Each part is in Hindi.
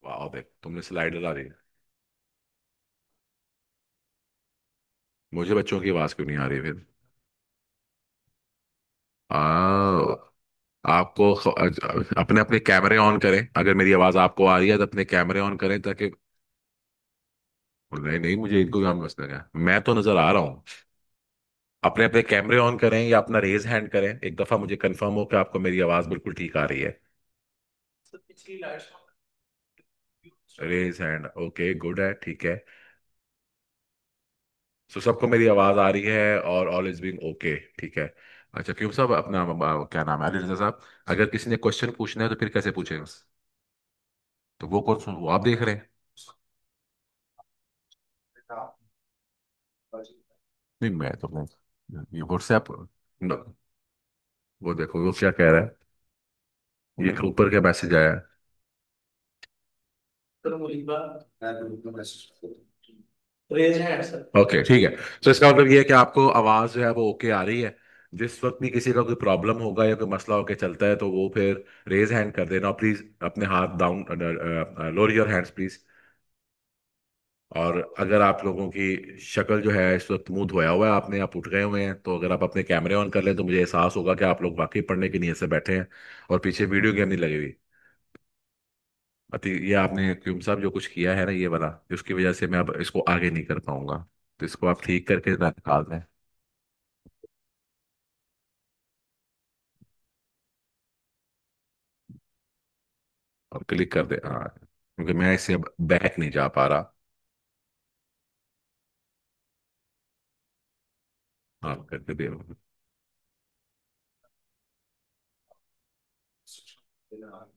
वाह, देख तुमने स्लाइडर ला दी। मुझे बच्चों की आवाज क्यों नहीं आ रही फिर? आ, आपको अपने अपने कैमरे ऑन करें, अगर मेरी आवाज आपको आ रही है तो अपने कैमरे ऑन करें ताकि। नहीं नहीं, मुझे इनको काम मसला है, मैं तो नजर आ रहा हूँ। अपने अपने कैमरे ऑन करें या अपना रेज हैंड करें, एक दफा मुझे कंफर्म हो कि आपको मेरी आवाज बिल्कुल ठीक आ रही है। रेज हैंड, ओके गुड है, ठीक है। सो सबको मेरी आवाज आ रही है और ऑल इज बीइंग ओके, ठीक है। अच्छा क्यों साहब, अपना क्या नाम है, अली रजा साहब। अगर किसी ने क्वेश्चन पूछना है तो फिर कैसे पूछेगा? तो वो क्वेश्चन वो आप देख रहे हैं। नहीं मैं तो मैं ये व्हाट्सएप, वो देखो वो क्या कह रहा है। ये ऊपर क्या मैसेज आया है? ओके ठीक है। तो इसका मतलब ये है कि आपको आवाज जो है वो ओके आ रही है। जिस वक्त भी किसी का कोई प्रॉब्लम होगा या कोई मसला होके चलता है तो वो फिर रेज हैंड कर देना प्लीज, अपने हाथ down, lower your hands please. और अगर आप लोगों की शक्ल जो है इस वक्त मुंह धोया हुआ है आपने, आप उठ गए हुए हैं, तो अगर आप अपने कैमरे ऑन कर लें तो मुझे एहसास होगा कि आप लोग वाकई पढ़ने की नीयत से बैठे हैं और पीछे वीडियो गेम नहीं लगी हुई। अति ये आपने क्यूम साहब जो कुछ किया है ना ये वाला, उसकी वजह से मैं अब इसको आगे नहीं कर पाऊंगा। तो इसको आप ठीक करके ना निकाल दें। और क्लिक कर दे, हाँ, क्योंकि मैं इससे अब बैक नहीं जा पा रहा। हाँ करके दे।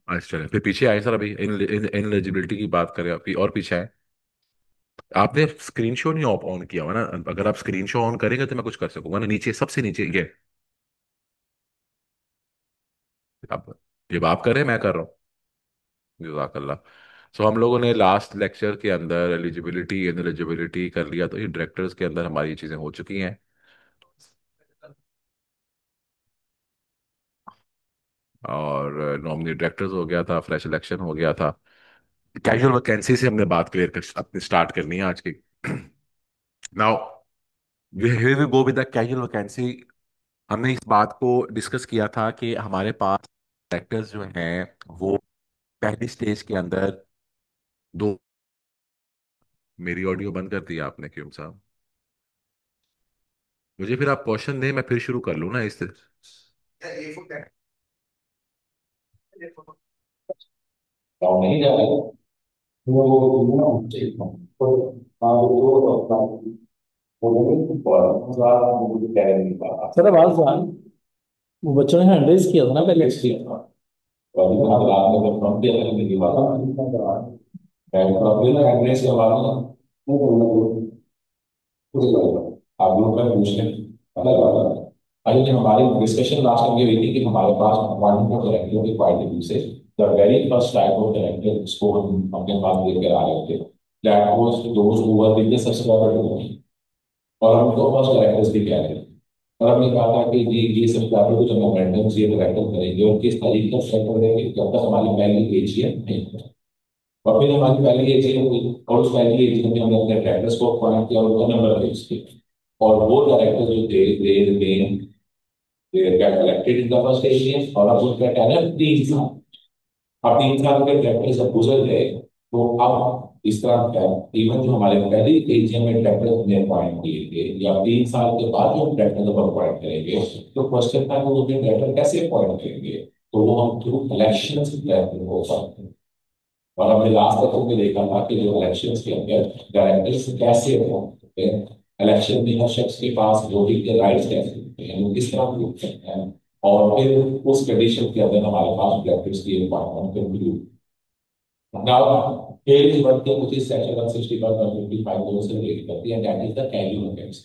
अच्छा चले फिर पीछे आए सर, अभी इनएलिजिबिलिटी की बात करें अभी और पीछे आए। आपने स्क्रीन शो नहीं ऑन किया हुआ ना? अगर आप स्क्रीन शो ऑन करेंगे तो मैं कुछ कर सकूंगा ना, नीचे सबसे नीचे ये। आप जब आप कर रहे हैं मैं कर रहा हूँ। जज़ाकल्लाह। सो हम लोगों ने लास्ट लेक्चर के अंदर एलिजिबिलिटी इनएलिजिबिलिटी कर लिया, तो ये डायरेक्टर्स के अंदर हमारी ये चीज़ें हो चुकी हैं। और नॉमिनी डायरेक्टर्स हो गया था, फ्रेश इलेक्शन हो गया था। कैजुअल वैकेंसी से हमने बात क्लियर कर अपनी स्टार्ट करनी है आज की। Now here we go with the casual vacancy. हमने इस बात को डिस्कस किया था कि हमारे पास डायरेक्टर्स जो हैं वो पहली स्टेज के अंदर दो। मेरी ऑडियो बंद कर दी आपने क्यों साहब? मुझे फिर आप क्वेश्चन दें, मैं फिर शुरू कर लूँ ना इससे। नहीं जा रहा है। सर आवाज आ वो बच्चों ने हैंडरेज किया था ना पहले इसलिए। आप लोग का क्वेश्चन अलग अलग है। अरे जो हमारी डिस्कशन लास्ट टाइम ये हुई थी कि हमारे पास अपॉइंटमेंट ऑफ डायरेक्टर के पॉइंट ऑफ व्यू से the very first type of director जिसको हम अपने पास लेकर आ रहे थे, that was those who were biggest subscriber to me. और हम तो फर्स्ट डायरेक्टर्स भी कह रहे थे। और हमने कहा था कि ये सब्सक्राइबर को जब हम रैंडम से डायरेक्टर करेंगे और किस तरीके से सेट करेंगे जब तक हमारी पहली एजीएम नहीं होती। और फिर हमारी पहली एजीएम हुई और उस पहली एजीएम में हमने अपने डायरेक्टर्स को अपॉइंट किया और उनका नंबर फिक्स किया। और वो डायरेक्टर जो थे they get elected in the first AGM और अब उनका टैलेंट 3 साल। अब 3 साल के डायरेक्टर जब गुजर गए तो अब इस तरह है, इवन जो हमारे पहली एजीएम में डायरेक्टर ने अपॉइंट किए थे या 3 साल के बाद जो डायरेक्टर जब अपॉइंट करेंगे तो क्वेश्चन था कि वो डायरेक्टर कैसे अपॉइंट करेंगे। तो वो हम थ्रू इलेक्शन डायरेक्टर हो सकते हैं। और हमने लास्ट तक में देखा था कि जो इलेक्शन के अंदर डायरेक्टर्स कैसे होते हैं, इलेक्शन में हर शख्स के पास वोटिंग के राइट्स कैसे होते हैं, वो किस तरह वोट करते हैं। और फिर उस कंडीशन के अंदर हमारे पास डायरेक्टर्स की appointment conclude. Now, here is one thing which is section 165, 155 दोनों से रिलेटेड करती है, that is the casual vacancy.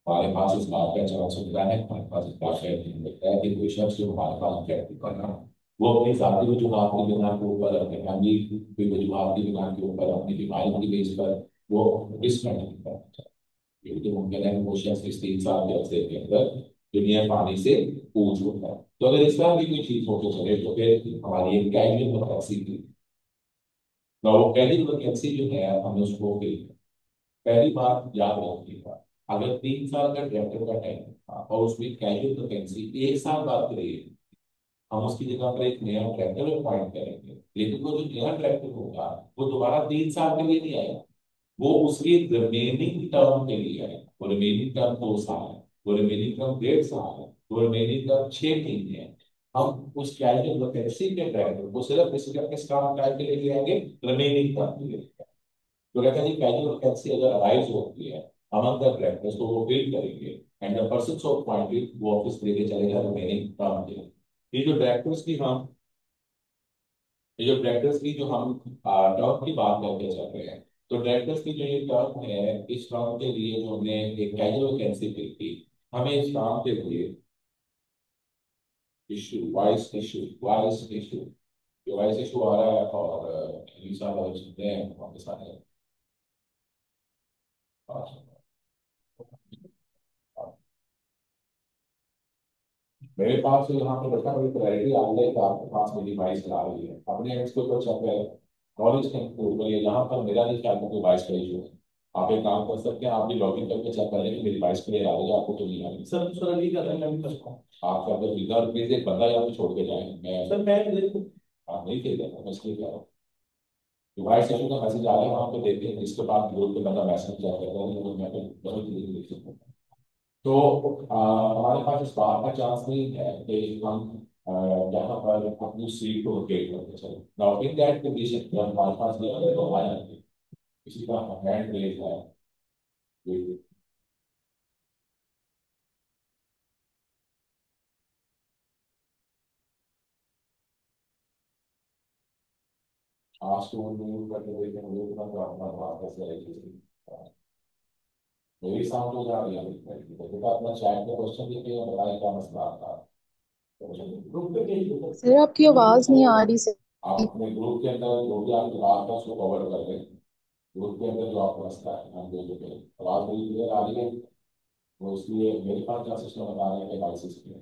हमारे पास इस बात का जवाब सुविधा है, हमारे पास इस बात का ध्यान रखता है कि कोई शख्स जो हमारे पास ऑब्जेक्टिव कर रहा है वो अपनी जाति वजूहात की बिना के ऊपर, अपने फैमिली की वजूहात की बिना के ऊपर, अपनी बीमारी की बेस पर वो डिस्कनेक्ट नहीं करना चाहता। ये तो मुमकिन है कि वो शख्स इस 3 साल के अरसे के अंदर दुनिया पानी से पूछ होता है। तो अगर इस तरह की कोई चीज होकर चले तो फिर हमारी एक कैजुअल वैकेंसी ना वो पहली वैकेंसी जो है हमें उसको पहली बात याद रखिएगा। अगर 3 साल का ट्रैक्टर का टाइम था और उसमें कैजुअल वैकेंसी 1 साल बाद करिए, हम उसकी जगह पर एक नया ट्रैक्टर अपॉइंट करेंगे, लेकिन वो जो नया ट्रैक्टर होगा वो दोबारा 3 साल के लिए नहीं आएगा। वो उसकी रिमेनिंग टर्म के लिए है। वो रिमेनिंग टर्म 2 साल है, वो रिमेनिंग टर्म 1.5 साल है, वो रिमेनिंग टर्म 6 महीने है। हम उस कैजुअल वैकेंसी के ट्रैक्टर को सिर्फ इसके किस काम टाइम के लिए ले आएंगे, रिमेनिंग टर्म के लिए। तो कहते हैं कि कैजुअल वैकेंसी अगर अराइज होती है अमंग द ट्रैक्टर्स तो वो फिल करेंगे, and the person of point वो ऑफिस लेके चलेगा रिमेनिंग टर्म के लिए। ये जो ट्रैक्टर्स की हम ये जो ट्रैक्टर्स की जो हम टर्म की बात करके चल रहे हैं, तो ट्रैक्टर्स की जो ये टर्म है, इस टर्म के लिए जो हमने एक कैजुअल वैकेंसी फिल की, हमें इस टर्म के लिए इशू वाइस इशू आ रहा है, और वीसा वाले सुनते हैं हमारे साथ है। मेरे पास तो यहाँ पे बता बड़ी क्लैरिटी आ गई है कि आपके पास मेरी वाइस आ रही है, अपने एंड के ऊपर चेक करें, नॉलेज का इंप्रूव करिए। यहाँ पर मेरा नहीं ख्याल में कोई वाइस का इशू है। आप एक काम कर सकते हैं, आप भी लॉगिन करके चेक कर लें कि मेरी वाइस क्लियर आ रही है, आपको तो नहीं आ रही। सर दूसरा नहीं कर रहा है, मैं भी कर सकता हूँ। आपका अगर वीजा प्लीज एक बंदा यहाँ पे छोड़ के जाए, मैं सर मैं आप नहीं खेल रहा, मैं इसलिए कह रहा हूँ। डिवाइस इशू का मैसेज आ रहा है वहां पे, देखते हैं इसके बाद ग्रुप पे बंदा मैसेज क्या कर रहा है, तो मैं तो बहुत ही देख सकता हूँ। तो हमारे पास इस बात का चांस नहीं है कि हम यहाँ पर अपनी सीट को रोटेट करके चले। नाउ इन दैट कंडीशन जब हमारे पास ये तो आया किसी का हैंड रेज है, ये आज तो न्यूज करके देखें वो इतना तो अपना बात कैसे है। मेरी साउंड हो जा रही है बेटा, अपना चैट पे क्वेश्चन लिखिए और बताइए क्या मसला आता है ग्रुप पे। सर आपकी आवाज नहीं आ रही आप सर। अपने ग्रुप के अंदर जो भी आपकी बात है उसको कवर कर लें। ग्रुप के अंदर जो आपको मसला है हम दे देते हैं, आवाज बड़ी क्लियर आ रही है। तो इसलिए मेरे पास क्या सिस्टम बता रहे हैं कि लाइसेंस के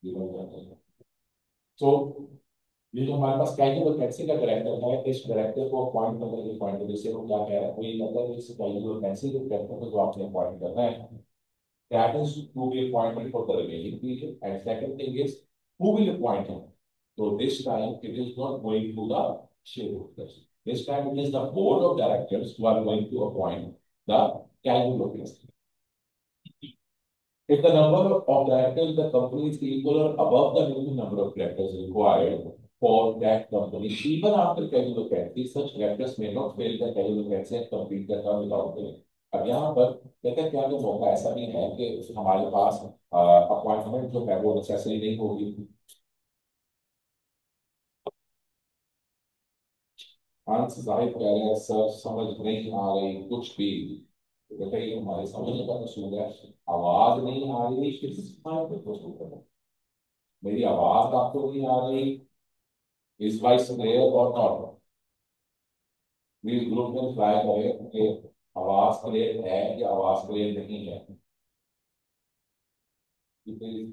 जीवन करते हैं। तो ये जो हमारे पास कैजुअल वैकेंसी का करेक्टर है, इस करेक्टर को अपॉइंट करने के पॉइंट ऑफ व्यू से वो क्या कह रहा है, वो ये कहता है कि इस कैजुअल वैकेंसी के करेक्टर को जो आपने अपॉइंट करना है, that is to be appointed for the remaining period. And second thing is, who will appoint him? So this time it is not going to the shareholders. This time it is the board of directors who are going to appoint the casual workers. If the number of directors in the company is equal or above the minimum number of directors required for that company, even after casual vacancy, such directors may not fail the casual vacancy and complete the term without pay. अब यहाँ पर कहते हैं क्या जो मौका ऐसा भी है कि हमारे पास अपॉइंटमेंट जो है वो नेसेसरी नहीं होगी। अंश जाहिर कह रहे हैं सर समझ नहीं आ रही कुछ भी। तो कहते हैं ये हमारे समझने का कसूर है, आवाज नहीं आ रही किस बात पे कसूर है। मेरी आवाज आपको नहीं आ रही, इस वॉइस क्लियर और नॉट। प्लीज ग्रुप में ट्राई करें कि आवाज क्लियर है या आवाज क्लियर नहीं है। Please,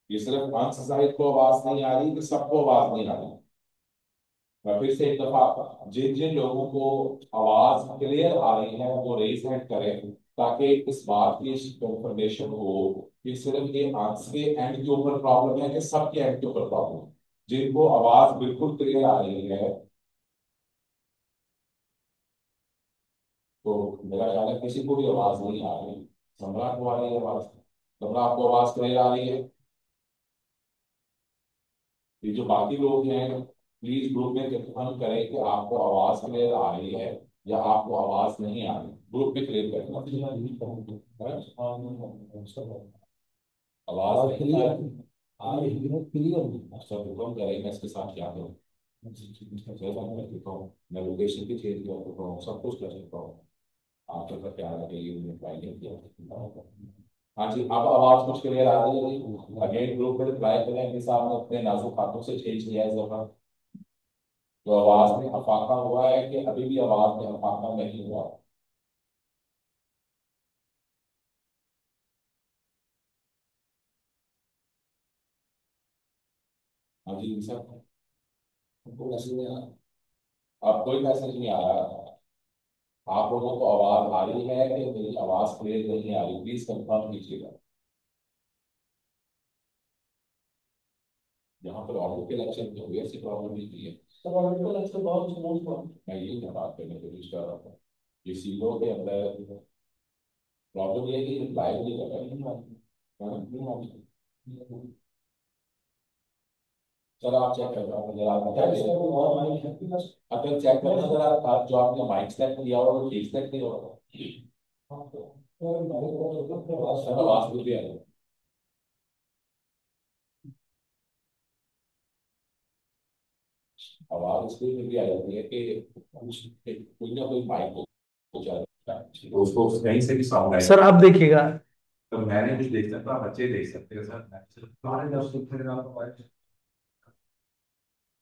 ये सिर्फ अंश जाहिद को आवाज नहीं आ रही कि सबको आवाज नहीं आ रही। मैं फिर से एक दफा, जिन जिन लोगों को आवाज क्लियर आ रही है वो रेज हैंड करें, ताकि इस बात की कंफर्मेशन हो कि सिर्फ ये अंश के एंड के ऊपर प्रॉब्लम है कि सबके एंड के ऊपर प्रॉब्लम है। जिनको आवाज बिल्कुल क्लियर आ रही है, तो मेरा ख्याल है किसी को भी आवाज नहीं आ रही। सम्राट को आ रही है आवाज, सम्राट को आवाज क्लियर आ रही है। ये जो बाकी लोग हैं, प्लीज ग्रुप में कंफर्म करें कि आपको आवाज क्लियर आ रही है या आपको आवाज नहीं आ रही। ग्रुप में क्लियर करें। आवाज नहीं आ रही, आ रही है क्लियर। अच्छा कंफर्म करें मैं इसके साथ क्या करूँ। मैं लोकेशन भी चेंज कर सकता हूँ, सब कुछ कर सकता हूँ। आपका तो क्या है कि ये ट्राई नहीं किया। हाँ जी, अब आवाज कुछ क्लियर आ रही है। अगेन ग्रुप में रिप्लाई करें कि साहब ने अपने नाजुक हाथों से चेंज किया है जरा। तो आवाज में अफाका हुआ है कि अभी भी आवाज में अफाका नहीं हुआ। हाँ जी सर। आपको मैसेज नहीं आ रहा? अब कोई मैसेज नहीं आ रहा? आप लोगों को आवाज आ रही है कि मेरी आवाज क्लियर नहीं आ रही? प्लीज कंफर्म कीजिएगा। यहाँ पर ऑडियो के लक्षण तो हुए, ऐसी प्रॉब्लम नहीं है। सब ऑडियो का लक्षण बहुत स्मूथ हुआ। मैं यही मैं बात करने की कोशिश कर रहा था। ये सीलों के अंदर प्रॉब्लम ये है कि रिप्लाई नहीं कर रहा है। हाँ? सर आप चेक कर रहा हूँ, जरा आप बता दीजिए। अगर चेक करना जरा, आप जो आपने माइक सेट किया होगा वो ठीक सेट नहीं होगा। सर आवाज भी आ रही है। आवाज इसलिए भी आ जाती है कि कोई ना कोई माइक हो जाता है तो उसको कहीं से भी साउंड आएगा। सर आप देखिएगा। तो मैंने कुछ देख सकता, बच्चे देख सकते हैं सर।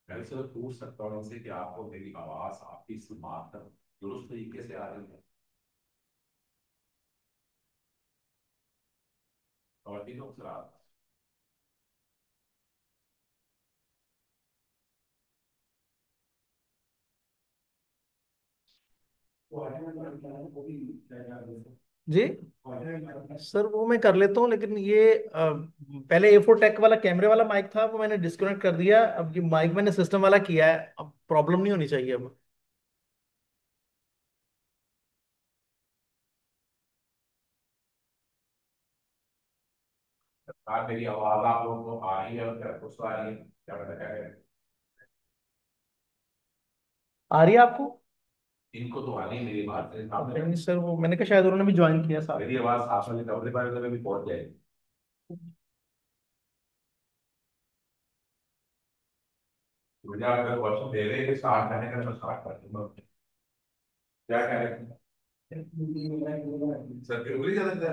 मैं सिर्फ पूछ सकता हूँ उनसे कि आपको मेरी आवाज आपकी सुनात दुरुस्त तरीके से आ रही है? और तीनों सर आप जी सर वो मैं कर लेता हूँ, लेकिन ये पहले A4 टेक वाला कैमरे वाला माइक था, वो मैंने डिस्कनेक्ट कर दिया। अब ये माइक मैंने सिस्टम वाला किया है, अब प्रॉब्लम नहीं होनी चाहिए अब। मेरी आवाज आप लोगों को आ रही है और क्या कुछ तो आ रही है? क्या पता क्या है? आ रही है आपको? इनको तो आ रही है मेरी बात से नहीं सर, वो मैंने कहा शायद उन्होंने भी ज्वाइन किया साथ। मेरी आवाज आप वाले कमरे पर में भी पहुंच जाएगी। मुझे अगर क्वेश्चन दे रहे हैं कि स्टार्ट करने का, तो स्टार्ट कर दूंगा। क्या कह रहे हैं सर? बिल्कुल ही ज्यादा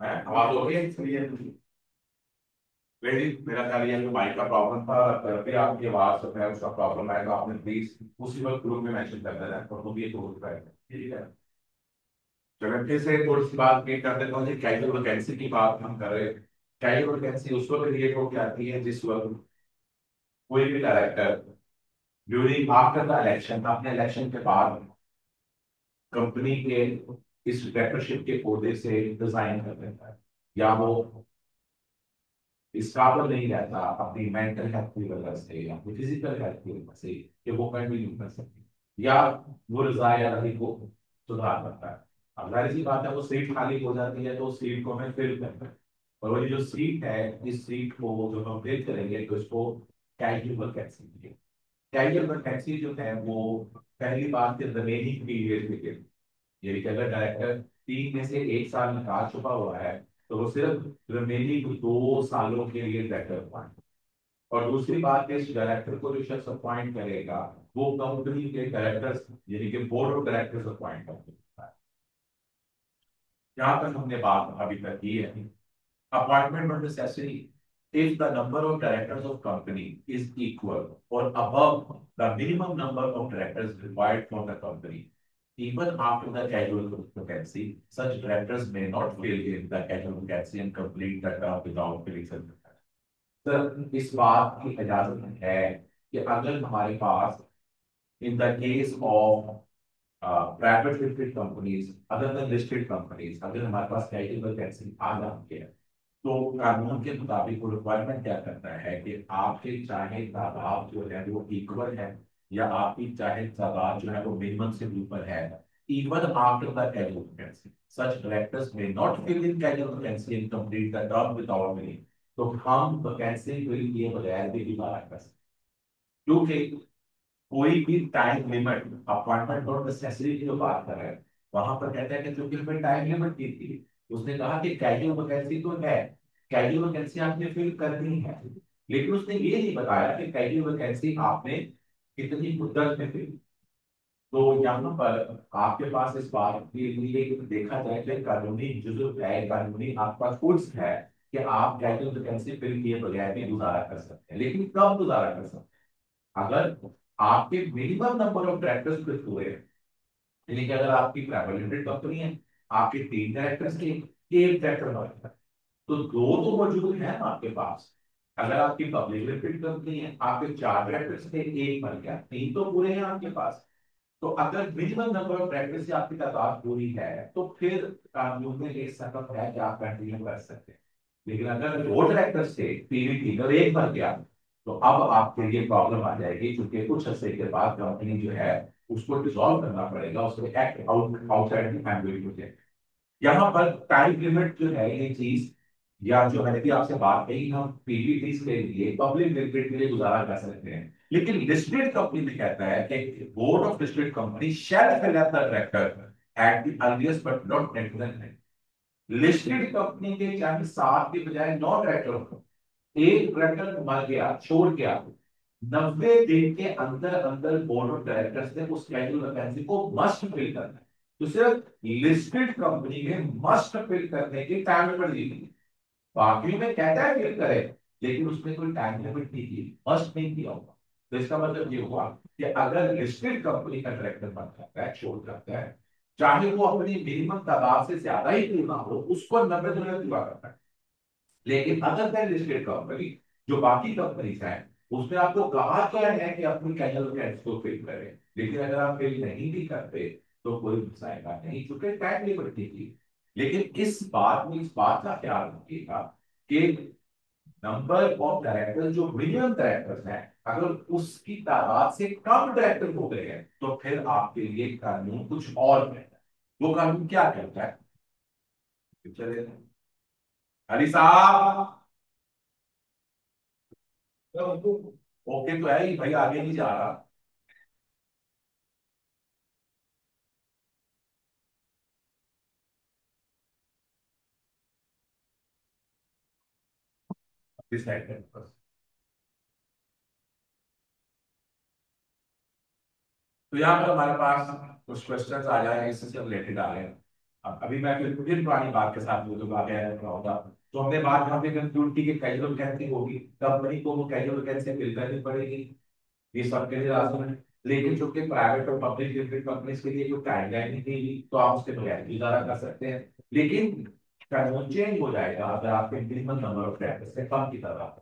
है, आवाज हो रही है? मेरी मेरा ख्याल ये है कि माइक का प्रॉब्लम था। जब भी आपकी आवाज जो है उसका प्रॉब्लम आएगा, आपने प्लीज उसी वक्त ग्रुप में मैसेज कर देना और वो भी एक ग्रुप है, ठीक है? चलो फिर से थोड़ी सी बात ये कर देता हूँ कि कैजुअल वैकेंसी की बात हम कर रहे हैं। कैजुअल वैकेंसी उस वक्त क्रिएट होकर आती है जिस वक्त कोई भी director during after the election, अपने इलेक्शन के बाद कंपनी के इस डायरेक्टरशिप के ओहदे से रिजाइन कर देता है, या वो इस काबिल नहीं रहता अपनी मेंटल हेल्थ की वजह से या अपनी फिजिकल हेल्थ की वजह से कि वो कंटिन्यू कर सके, या वो रिजाइन या रही को सुधार करता है। अब जाहिर सी बात है, वो सीट खाली हो जाती है तो उस सीट को हमें फिल करना है। और वो जो सीट है, इस सीट को जो हम फिल करेंगे तो इसको कैजुअल वैकेंसी। कैजुअल वैकेंसी जो है वो पहली बात के रिमेनिंग पीरियड के, यानी कि अगर डायरेक्टर 3 में से 1 साल निकाल चुका हुआ है तो वो सिर्फ रिमेनिंग 2 सालों के लिए डायरेक्टर हुआ है। और दूसरी बात, इस डायरेक्टर को जो शख्स अपॉइंट करेगा वो कंपनी के डायरेक्टर्स यानी कि बोर्ड ऑफ डायरेक्टर्स अपॉइंट करता है। जहां तक हमने बात अभी तक की है, appointment of necessary if the number of directors of company is equal or above the minimum number of directors required from the company. Even after the casual vacancy, such directors may not fill in the casual vacancy and complete the term without filling such vacancy. Sir इस बात की इजाजत है कि अगर हमारे पास in the case of private limited companies other than listed companies, अगर हमारे पास casual vacancy आ जाती है तो कानून के मुताबिक वो रिक्वायरमेंट क्या करता है कि आपके चाहे तादाद जो है वो इक्वल है या आपकी चाहे तादाद जो है वो मिनिमम से ऊपर है, even after the casual vacancy such directors may not fill in casual vacancy and complete the term without filling. तो हम वैकेंसी फिल किए बगैर भी दोबारा कर सकते हैं। क्योंकि कोई भी टाइम लिमिट अपॉइंटमेंट और नेसेसरी की जो बात कर रहे हैं, वहां पर कहते हैं कि क्योंकि हमें टाइम लिमिट दी थी, उसने कहा कि कैजुअल वैकेंसी तो है, कैजुअल वैकेंसी आपने फिल करनी है, लेकिन उसने ये नहीं बताया कि कैजुअल वैकेंसी आपने कितनी मुद्दत में फिल। तो यहाँ पर आपके पास इस बात के लिए देखा जाए कि कानूनी जुजुब है, कानूनी आपका फुर्स है कि आप कैजुअल वैकेंसी फिल किए बगैर भी गुजारा कर सकते हैं। लेकिन कब गुजारा कर सकते हैं? अगर आपके minimum number of directors fix हुए हैं, यानी कि अगर आपकी प्राइवेट लिमिटेड कंपनी है, आपके 3 डायरेक्टर्स के एक डायरेक्टर मौजूद है, तो 2 तो मौजूद है ना आपके पास। अगर आपकी पब्लिक लिमिटेड कंपनी है, आपके 4 डायरेक्टर्स थे, एक मर गया, 3 तो पूरे हैं आपके पास। तो अगर मिनिमम नंबर ऑफ डायरेक्टर्स से आपकी तादाद पूरी है, तो फिर कानून में एक सकत है कि आप कंटिन्यू कर सकते हैं। लेकिन अगर 2 डायरेक्टर्स थे, पीवी थी, अगर एक मर गया, तो अब आपके लिए प्रॉब्लम आ जाएगी, क्योंकि कुछ अर्से के बाद कंपनी जो है उसको डिसॉल्व करना पड़ेगा, उसको act out outside the family. यहाँ पर टाइम लिमिट जो है ये चीज, या जो मैंने भी आपसे बात कही, हम पीवीटी के लिए पब्लिक लिमिटेड के लिए गुजारा कर सकते हैं। लेकिन लिस्टेड कंपनी में कहता है कि board of listed company shall select the director at the earliest but not later. Listed company के चाहे 7 के बजाय 9 डायरेक्टर हो, एक डायरेक्टर मर गया, छोड़ गया, 90 दिन के अंदर अंदर बोर्ड ऑफ डायरेक्टर्स ने उस कैजुअल वैकेंसी को मस्ट फिल करना है। तो सिर्फ लिस्टेड कंपनी में मस्ट फिल करने की टाइम लिमिट दी गई। बाकी में कहता है फिल करे, लेकिन उसमें कोई टाइम लिमिट नहीं की, मस्ट नहीं किया होगा। तो इसका मतलब ये हुआ कि अगर लिस्टेड कंपनी का डायरेक्टर बन जाता है, छोड़ जाता है, चाहे वो अपनी मिनिमम तादाद से ज्यादा ही क्यों ना हो, उसको 90 दिन में पूरा करता है। लेकिन अदर देन लिस्टेड कंपनी, जो बाकी कंपनीज हैं, उसमें आपको कहा क्या है कि अपनी कैजुअल वैकेंसी को फिल करें। लेकिन अगर आप फिल नहीं भी करते तो कोई मसाइला नहीं, चूंकि टाइम लिमिट थी। लेकिन इस बात का ख्याल रखिएगा कि नंबर ऑफ डायरेक्टर, जो मिनिमम डायरेक्टर्स हैं, अगर उसकी तादाद से कम डायरेक्टर हो गए हैं, तो फिर आपके लिए कानून कुछ और कहता है। वो कानून क्या कहता है, चले हरी साहब। ओके तो है ही भाई, आगे नहीं जा रहा। इस साइड पे बस। तो यहाँ पर हमारे पास कुछ क्वेश्चंस आ जाएंगे, इससे रिलेटेड आ गए। अब अभी मैं फिर पुरानी बात के साथ बोलूंगा आगे होगा। तो हमने बात यहाँ पे कंक्लूड की कि कैजुअल वैकेंसी होगी, कंपनी को वो कैजुअल वैकेंसी फिल करनी पड़ेगी, ये सबके लिए लाजमी है। लेकिन चूंकि प्राइवेट और पब्लिक लिमिटेड कंपनीज के लिए जो गाइडलाइन नहीं थी, तो आप उसके बगैर भी गुजारा कर सकते हैं। लेकिन कानून चेंज हो जाएगा अगर आपके मिनिमम नंबर ऑफ डायरेक्टर्स से कम की तरह।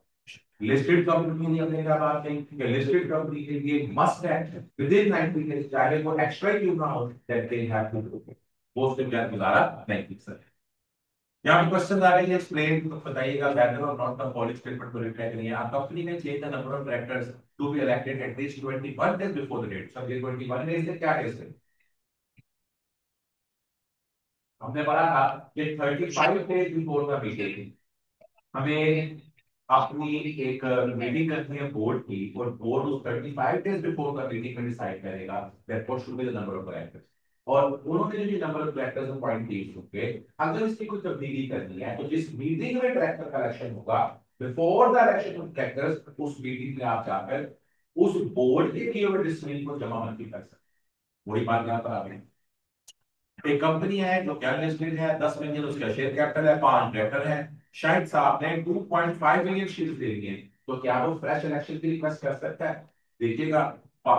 लिस्टेड कंपनी ने अपने क्या बात कही कि लिस्टेड कंपनी के लिए मस्ट है विद इन 90 डेज, चाहे वो एक्स्ट्रा क्यों ना हो, that they have to do. वो उसके बगैर गुजारा नहीं कर सकते। यहाँ पे क्वेश्चन आ गए, एक्सप्लेन, तो बताइएगा वेदर और नॉट द फॉलोइंग स्टेटमेंट को रिफ्लेक्ट नहीं है। आप कंपनी ने change the number of directors to be elected at least 21 days before the date. सब ये 21 डेज से क्या डेज है, हमने पढ़ा था कि 35 डेज बिफोर द मीटिंग हमें अपनी एक मीटिंग करनी है बोर्ड की, और बोर्ड उस 35 डेज बिफोर द मीटिंग में डिसाइड करेगा that what should be the number of directors. और उन्होंने जो नंबर ऑफ डायरेक्टर्स अपॉइंट किए होंगे, अगर इसकी कोई तब्दीली करनी है, तो जिस मीटिंग में डायरेक्टर का इलेक्शन होगा, before the election of directors, उस मीटिंग में आप जाकर उस बोर्ड के किए हुए डिसीजन को जमा मंदी कर सकते। वही बात यहाँ पर आ गई। एक कंपनी है जो क्या लिस्टेड है, 10 मिलियन उसका शेयर कैपिटल है, 5 डायरेक्टर है, शायद साहब ने 2.5 मिलियन शेयर दे दिए, तो क्या वो फ्रेश इलेक्शन की रिक्वेस्ट कर सकता है। देखिएगा,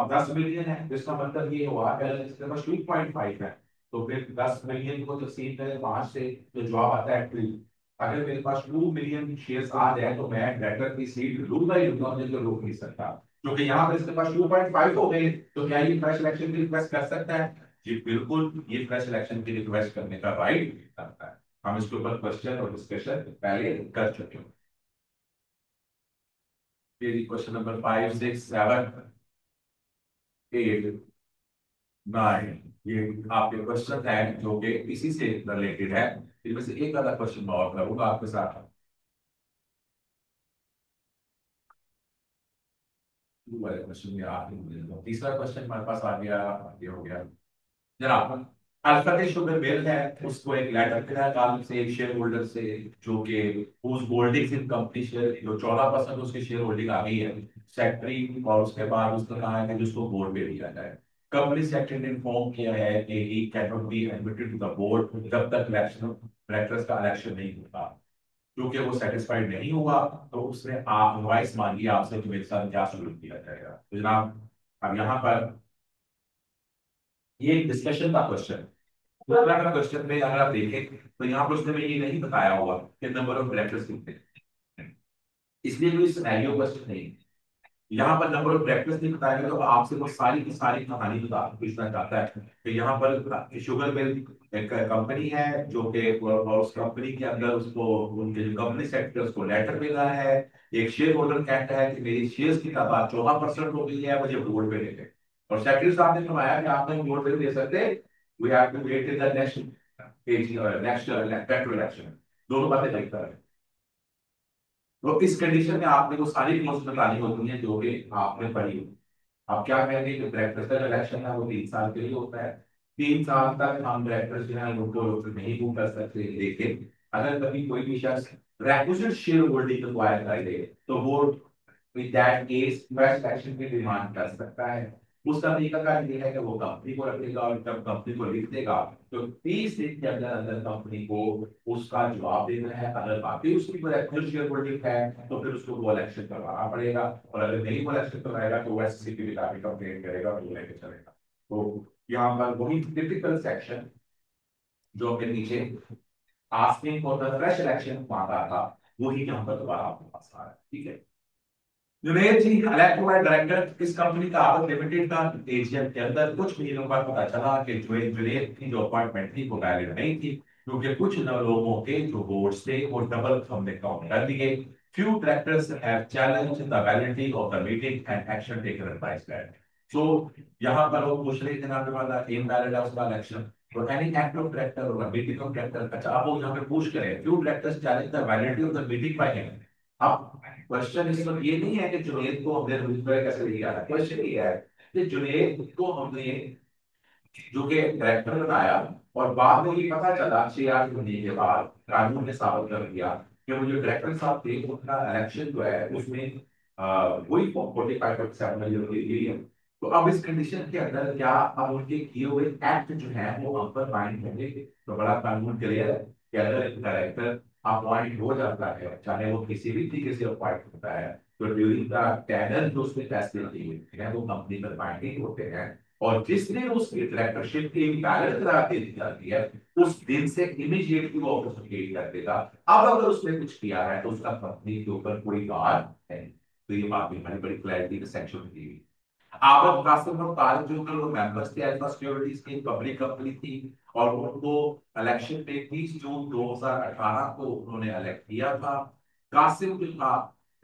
10 मिलियन है, जिसका मतलब ये हुआ अगर इसके पास 2.5 है, तो फिर 10 मिलियन को तकसीम करें 5 से, तो जवाब आता है 2। अगर मेरे पास 2 मिलियन शेयर्स आ जाए, तो मैं डायरेक्टर की सीट लूंगा ही लूंगा, मुझे तो रोक नहीं सकता। क्योंकि यहाँ पर इसके पास 2.5 हो गए, तो क्या ये फ्रेश इलेक्शन की रिक्वेस्ट कर सकता है। जी बिल्कुल, ये फ्रेश इलेक्शन की रिक्वेस्ट करने का राइट करता है। हम इसके ऊपर क्वेश्चन और डिस्कशन पहले कर चुके हैं। फिर क्वेश्चन नंबर 5, 6, 7, 8, 9, ये आपके क्वेश्चन है जो कि इसी से रिलेटेड है। इनमें से एक आधा क्वेश्चन मैं और करूंगा आपके साथ। वाले क्वेश्चन में आप तीसरा क्वेश्चन हमारे पास आ गया, ये हो गया जनाब। अल्फाटेक शुगर मिल है, उसको एक लेटर मिला है काल से एक शेयर होल्डर से, जो कि उस होल्डिंग्स इन कंपनी शेयर जो 14% उसकी शेयर होल्डिंग आ गई है सेक्रेटरी, और उसके बाद उसने कहा है कि जिसको बोर्ड पे दिया जाए। कंपनी सेक्रेटरी ने इन्फॉर्म किया है कि he can not be admitted to the board जब तक इलेक्शन डायरेक्टर्स का इलेक्शन नहीं होता। क्योंकि वो सेटिस्फाइड नहीं हुआ, तो उसने आप एडवाइस मांगी आपसे कि मेरे साथ क्या शुरू किया जाएगा। तो जनाब, अब यहाँ पर ये डिस्कशन का क्वेश्चन है। दूसरा का क्वेश्चन में अगर आप देखें, तो यहाँ पर उसने में ये नहीं बताया हुआ कि नंबर ऑफ डायरेक्टर्स कितने हैं। इसलिए कोई सिनेरियो क्वेश्चन नहीं है। यहाँ पर नंबर ऑफ प्रैक्टिस नहीं बताएगा तो आपसे वो सारी की सारी कहानी बता पूछना चाहता है कि यहाँ पर शुगर मिल एक कंपनी है जो कि और उस कंपनी के अंदर उसको उनके जो कंपनी सेक्रेटरी उसको लेटर मिला है। एक शेयर होल्डर कहता है कि मेरी शेयर्स की तादाद 14% हो गई है, मुझे वोट पे देते। और सेक्रेटरी साहब ने फरमाया कि आप नहीं वोट पे दे सकते, we have to wait in the next next petrol election. दोनों बातें देखता है। तो इस कंडीशन में आपने वो सारी पोस्ट बतानी होती है जो कि आपने पढ़ी हो। आप क्या कहेंगे कि प्रेसिडेंशियल इलेक्शन है वो 3 साल के लिए होता है। 3 साल तक हम डायरेक्टर जो है उनको नहीं मूव कर सकते, लेकिन अगर कभी कोई भी शख्स रेक्विजिट शेयर होल्डिंग एक्वायर कर ले तो वो with that case fresh election की डिमांड कर सकता है। उसका तरीकाकार ये है कि वो कंपनी को रखेगा और जब कंपनी को लिख देगा तो 30 दिन के अंदर अंदर कंपनी को उसका जवाब देना है। अगर बाकी उसकी कोई एक्चुअल शेयर होल्डिंग है तो फिर उसको वो इलेक्शन करवाना पड़ेगा, और अगर नहीं वो इलेक्शन करवाएगा तो वो एसएससी की भी कंप्लेन करेगा और वो लेके चलेगा। तो यहाँ पर वही टिपिकल सेक्शन जो अपने नीचे asking for the fresh election मांगा था वही यहाँ पर दोबारा आपके पास आ रहा है। ठीक है। जुनेद जी इलेक्ट हुआ डायरेक्टर इस कंपनी का आदत लिमिटेड का एजीएम के अंदर कुछ महीनों बाद पता चला कि जुनेद की जो अपॉइंटमेंट थी वो वैलिड नहीं थी, क्योंकि कुछ लोगों के जो वोट्स थे वो डबल हमने काउंट कर दिए। Few directors have challenged the validity of the meeting and action taken by that. So यहाँ पर वो पूछ रहे थे ना वाला इनवैलिड है उसका इलेक्शन। तो एनी एक्ट ऑफ डायरेक्टर और मीटिंग ऑफ डायरेक्टर, अच्छा आप वो यहाँ पे पूछ करें few directors challenge the validity of the meeting by him। अब क्वेश्चन इस वक्त ये नहीं है कि जुनेद को हमने रुतबे कैसे लिया है, क्वेश्चन ये है कि जुनेद को हमने जो कि डायरेक्टर बनाया और बाद में ये पता चला 6-8 महीने के बाद कानून ने साबित कर दिया कि वो जो डायरेक्टर साहब थे उनका इलेक्शन जो है उसमें वही 45% में जो हुई है। तो अब इस कंडीशन के अंदर क्या अब उनके किए हुए एक्ट जो है वो हम पर बाइंड होंगे? तो बड़ा कानून क्लियर है कि अगर एक डायरेक्टर अपॉइंट हो जाता है चाहे वो किसी भी तरीके से अपॉइंट होता है तो ड्यूरिंग द टेनर जो उसने फैसले लिए हैं वो कंपनी पर बाइंडिंग होते हैं। और जिस दिन उसकी डायरेक्टरशिप की बैलेंस करा दी जाती है उस दिन से इमीडिएटली वो ऑफिस एंगेज कर देगा। अब अगर उसने कुछ किया है तो उसका कंपनी के ऊपर कोई दार है। तो ये बात भी बड़ी बड़ी क्लैरिटी सेक्शन दी हुई। आबद कासिम और तारिक जो कि वो मेंबर्स थे अल्फा सिक्योरिटीज की पब्लिक कंपनी थी और उनको इलेक्शन पे 30 जून 2018 को उन्होंने इलेक्ट किया था। कासिम जो था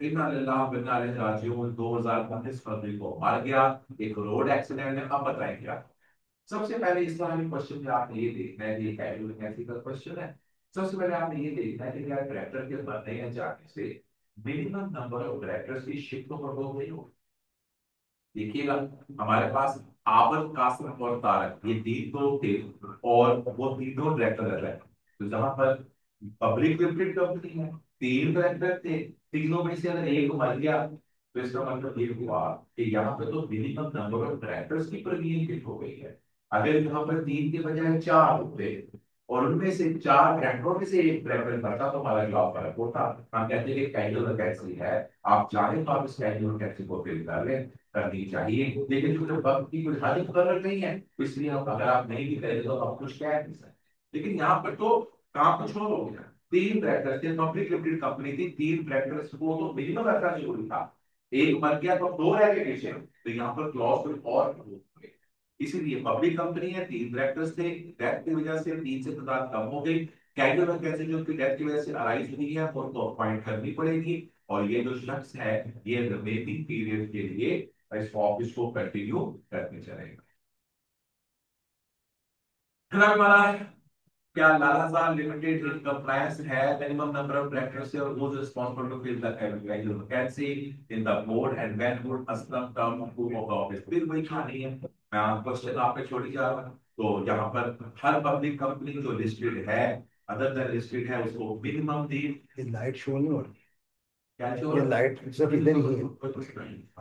इन्ना लिल्लाह व इन्ना इलैहि राजिऊन 2019 फरवरी को मर गया एक रोड एक्सीडेंट में। अब बताएं क्या? सबसे पहले इस्लामिक क्वेश्चन में आपने ये देखना है, ये एथिकल क्वेश्चन है। सबसे पहले आपने ये देखना है कि क्या डायरेक्टर के बनने या जाने से मिनिमम नंबर ऑफ डायरेक्टर्स की शिफ्ट तो प्रभाव नहीं होगी। देखिएगा हमारे पास आबद कासिम और तारक ये 3 लोग थे और वो 3 डायरेक्टर रह रहे हैं। तो जहां पर पब्लिक लिमिटेड कंपनी है 3 डायरेक्टर थे, तीनों में से अगर एक मर गया तो इसका मतलब ये हुआ कि यहाँ पे तो मिनिमम नंबर ऑफ डायरेक्टर्स की प्रवीण फिट हो गई है। अगर यहाँ पर 3 के बजाय 4 होते और उनमें से 4 डायरेक्टरों में से एक डायरेक्टर करता तो हमारा जवाब फर्क होता। हम कहते हैं कि कैजुअल वैकेंसी है, आप चाहें तो आप इस कैजुअल वैकेंसी को फिल कर लें, करनी चाहिए, लेकिन क्योंकि वक्त की कोई हद मुकर्रर नहीं है इसलिए आप अगर आप नहीं भी करेंगे तो आप कुछ कह नहीं सकते। लेकिन यहाँ पर तो काम कुछ और हो गया। 3 डायरेक्टर थे, पब्लिक लिमिटेड कंपनी थी, 3 डायरेक्टर्स को तो मिनिमम रखना जरूरी था। एक मर गया तो 2 रह गए पीछे, तो यहाँ पर क्लॉज कोई और हो गए। इसीलिए पब्लिक कंपनी है, 3 डायरेक्टर्स थे, डेथ की वजह से 3 से तादाद कम हो गई। कैजुअल वैकेंसी जो उसकी डेथ की वजह से अराइज हुई है उनको अपॉइंट करनी पड़ेगी और ये जो शख्स है ये रिमेनिंग पीरियड के लिए इस ऑफिस को कंटिन्यू करते चलेगा। फिर हमारा क्या लालासार लिमिटेड इन कंप्लायंस है मिनिमम नंबर ऑफ डायरेक्टर्स से और who's responsible to fill the casual vacancy in the board and when would Aslam term to of the office? फिर वही कहानी है, मैं क्वेश्चन आप पे छोड़ी जा रहा हूँ। तो यहाँ पर हर पब्लिक कंपनी जो लिस्टेड है अदर देन लिस्टेड है उसको मिनिमम दी ये लाइट शो नहीं हो रही। क्या शो ये लाइट सिर्फ इधर ही है।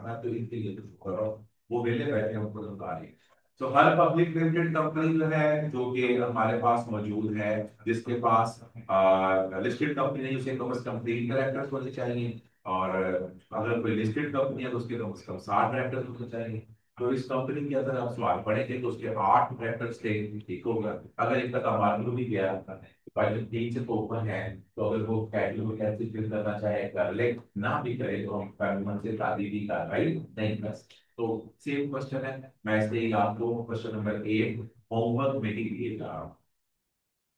मैं तो इनके लिए कर रहा हूँ, वो वेले बैठे हैं उनको बता रही है। तो हर पब्लिक लिमिटेड कंपनी जो है जो कि हमारे पास मौजूद है जिसके पास लिस्टेड कंपनी नहीं उसे कम से कम 3 डायरेक्टर्स होने चाहिए और अगर कोई लिस्टेड कंपनी है तो उसके कम से कम 60 डायरेक्टर्स होने चाहिए। तो इस कंपनी के अंदर आप सवाल पढ़ेंगे तो उसके 8 डायरेक्टर्स थे, ठीक होगा। अगर एक का मार्ग भी गया बजट 3 से तो ऊपर है, तो अगर वो कैटेगरी कैसे फिल करना चाहे कर ले, ना भी करे तो हम कानून से शादी की कार्रवाई नहीं कर सकते। तो सेम क्वेश्चन है, मैं इसलिए ही आपको क्वेश्चन नंबर 8 होमवर्क में ही दिए जा रहा हूँ।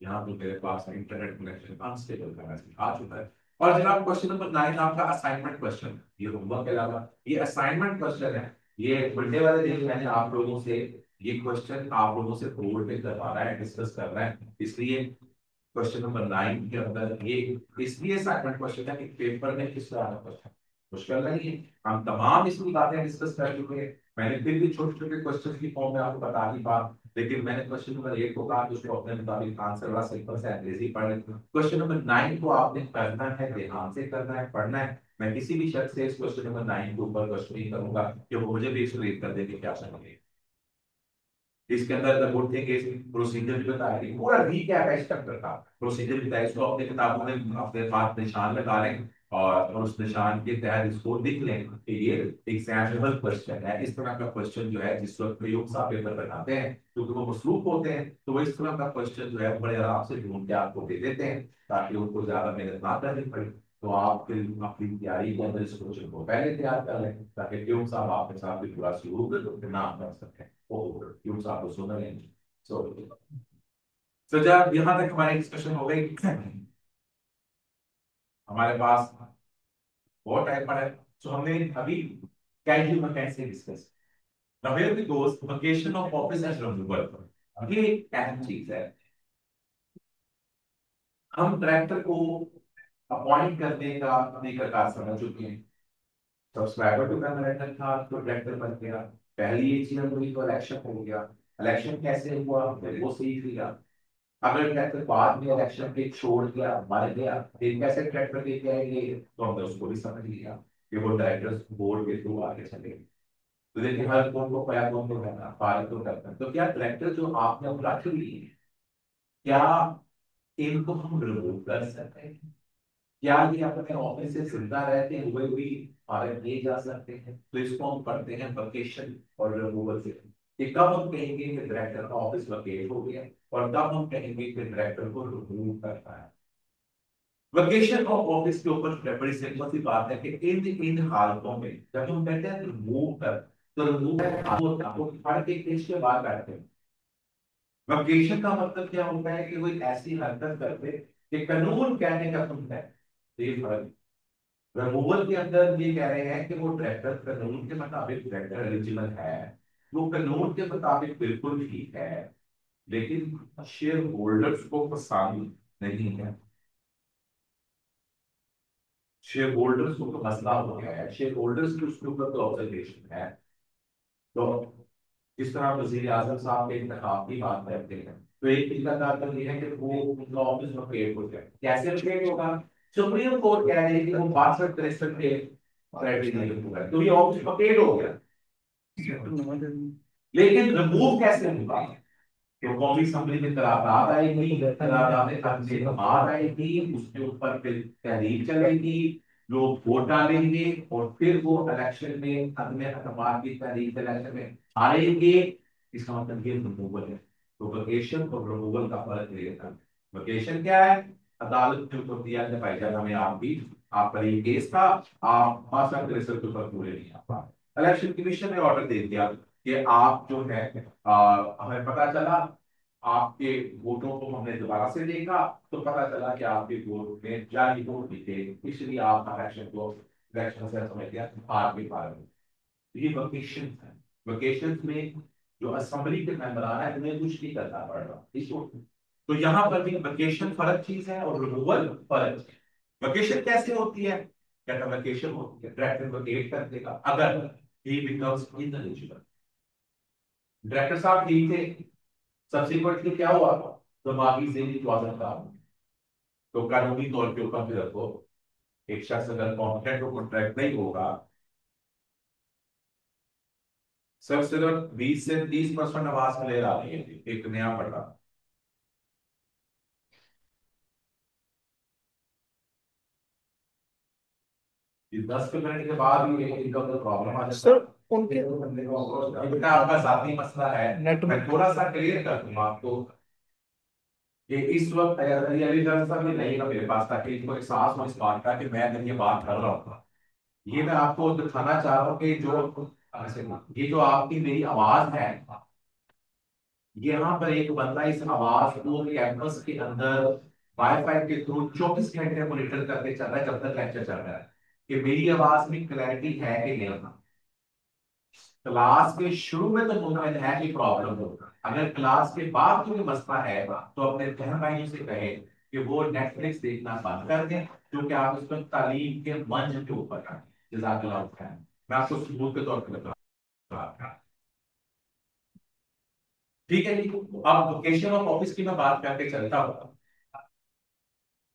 यहाँ पे मेरे पास इंटरनेट कनेक्शन अनस्टेबल का मैसेज आ चुका है। और जनाब क्वेश्चन नंबर 9 आपका असाइनमेंट क्वेश्चन, ये होमवर्क के अलावा ये असाइनमेंट क्वेश्चन है। ये बर्थडे वाले दिन मैंने आप लोगों से ये क्वेश्चन आप लोगों से बोर्ड पे करवाना है, डिस्कस करना है, इसलिए क्वेश्चन नंबर 9 के अंदर ये इसलिए असाइनमेंट क्वेश्चन है कि पेपर में किस तरह का क्वेश्चन मुश्किल नहीं है। हम तमाम इसकी बातें डिस्कस कर चुके हैं, मैंने फिर भी छोटे छोटे क्वेश्चन की फॉर्म में आपको बता दी बात, लेकिन मैंने क्वेश्चन नंबर 8 को कहा कि उसको अपने मुताबिक आंसर बड़ा सिंपल से अंग्रेजी पढ़ लेते हैं। क्वेश्चन नंबर 9 को आपने करना है, ध्यान से करना है, पढ़ना है। मैं किसी भी शख्स से इस क्वेश्चन नंबर 9 के ऊपर क्वेश्चन नहीं करूंगा कि वो मुझे भी एक्सप्लेन कर देंगे क्या समझे। इसके अंदर the good thing is procedure भी बताया कि पूरा रीकैप है स्ट्रक्चर का, प्रोसीजर बताया, इसको अपने किताबों में अपने पास निशान लगा लें और उस निशान के तहत इसको लिख लें कि ये एग्जाम्पल क्वेश्चन है। इस तरह का क्वेश्चन जो है जिस वक्त प्रयोग सा पेपर बनाते हैं क्योंकि वो मसरूफ होते हैं, तो वो इस तरह का क्वेश्चन जो है बड़े आराम से ढूंढ के आपको दे देते हैं ताकि उनको ज्यादा मेहनत ना करनी पड़े। तो आप फिर अपनी तैयारी के अंदर इस क्वेश्चन को पहले तैयार कर लें ताकि ट्यूब साहब आपके साथ भी पूरा शुरू ना कर सकें। ट्यूब साहब को सुन लेंगे। तो जब यहाँ तक हमारी डिस्कशन हो गई, हमारे पास बहुत टाइम पड़ा है, तो हमने अभी casual mechanics discuss, now here we goes vacation of office as removal। ये एक अहम चीज है। हम डायरेक्टर को अपॉइंट करने का तरीकाकार समझ चुके हैं। सब्सक्राइबर टू कन्वर्टर था तो डायरेक्टर बन गया, पहली ये चीज हुई तो इलेक्शन हो गया। इलेक्शन कैसे हुआ वो सीख लिया। अगर ट्रैक्टर बाद में इलेक्शन पे छोड़ दिया, मर गया, फिर कैसे ट्रैक्टर लेके आएंगे, तो हमने उसको भी समझ लिया कि वो डायरेक्टर्स बोर्ड के थ्रू आगे चलेंगे। तो देखिए हर कौन को पया कौन को करना, फारिग को करना, तो क्या ट्रैक्टर जो आपने रख लिए क्या इनको हम रिमूव कर सकते हैं? क्या ये अपने ऑफिस से जिंदा रहते हुए भी फारिग किए जा सकते हैं? तो इसको हम पढ़ते हैं वकेशन और रिमूवल से। कि कब हम कहेंगे कि डायरेक्टर का ऑफिस वकेट हो गया और कब हम कहेंगे कि डायरेक्टर को रिमूव करना है। वकेशन ऑफ ऑफिस के ऊपर बड़ी सिंपल सी बात है कि इन इन हालतों में जब हम कहते हैं रिमूव कर, तो रिमूव हर एक देश के बाहर बैठते हैं। वकेशन का मतलब क्या होता है कि कोई ऐसी हरकत करते कि कानून कहने का तुम है, तो ये फर्क। रिमूवल के अंदर ये कह रहे हैं कि वो डायरेक्टर कानून के मुताबिक डायरेक्टर एलिजिबल है, वो कानून के मुताबिक बिल्कुल ठीक है, लेकिन शेयर होल्डर्स को पसंद नहीं है। शेयर होल्डर्स को तो मसला हो गया है, शेयर होल्डर्स की उसके ऊपर तो ऑब्जर्वेशन है। तो इस तरह वजीर आजम साहब के इंतखाब की बात करते हैं, तो एक तरीका ये है कि वो उनका ऑफिस वकेट हो जाए। कैसे वकेट होगा? सुप्रीम कोर्ट कह रही है कि वो 62-63 के क्राइटेरिया होगा, तो ये ऑफिस वकेट हो गया। लेकिन रिमूव कैसे होगा? तो कौमी असेंबली में करारदाद आएगी, करारदाद में अहमद आएगी, उसके ऊपर फिर तहरीर चलेगी, लोग वोट डालेंगे और फिर वो इलेक्शन में अदम एतमाद की तहरीर इलेक्शन में हारेंगे। इसका मतलब ये रिमूवल है। तो वकेशन और रिमूवल का फर्क ये था। वकेशन क्या है? अदालत ने ऊपर दिया कि भाईजान हमें आपका ये केस था, आप फास्ट रिजल्ट के ऊपर पूरे नहीं आ पाए। इलेक्शन कमीशन ने ऑर्डर दे दिया कि आप जो है हमें पता चला आपके वोटों को हमने दोबारा से देखा तो पता चला कि आपके वोट में जाली वोट भी थे, इसलिए आप इलेक्शन से समझ गया हार भी पा रहे। ये वोकेशन है। वोकेशन में जो असेंबली के मेंबरान है उन्हें कुछ नहीं करना पड़ रहा इसको। तो यहाँ पर भी वोकेशन फर्क चीज है और रिमूवल फर्क चीज है। वोकेशन कैसे होती है? क्या वोकेशन होती है डायरेक्टर वोकेट कर देगा अगर ही बिकम्स इनएलिजिबल। डायरेक्टर साहब ठीक थे, सब्सिक्वेंटली क्या हुआ? दिमागी ज़हनी तवाज़ुन खराब हो गया। तो कानूनी तौर पे ऊपर भी रखो, एक शख्स अगर कॉन्ट्रैक्ट को कॉन्ट्रैक्ट नहीं होगा, सिर्फ 20 से 30% आवाज में ले रहा है एक नया पड़ा, ये 10 मिनट के बाद भी इनकम का प्रॉब्लम आ जाता है। सर उनके ये बेटा आपका जाती मसला है, मैं थोड़ा सा क्लियर कर दूंगा आपको। कि इस वक्त अली साहब ये नहीं ना मेरे पास, ताकि इनको एहसास हो इस बात का कि मैं अगर ये बात कर रहा हूँ, ये मैं आपको दिखाना चाह रहा हूँ कि जो ऐसे ये जो आपकी मेरी आवाज है, यहाँ पर एक बंदा इस आवाज को कैंपस के अंदर वाईफाई के थ्रू 24 घंटे मॉनिटर करके चल रहा है जब तक लेक्चर चल रहा है कि मेरी आवाज में क्लैरिटी है कि नहीं। क्लास के शुरू में तो मुमकिन है कि प्रॉब्लम हो, अगर क्लास के बाद कोई मसला है तो अपने बहन भाइयों से कहे कि वो नेटफ्लिक्स देखना बंद कर दें, क्योंकि आप उस पर तालीम के मंच के ऊपर हैं। जज़ाकल्लाह खैर। मैं आपको सबूत के तौर पर बता रहा हूं। ठीक है जी। अब लोकेशन ऑफ ऑफिस की मैं बात करके चलता हूँ।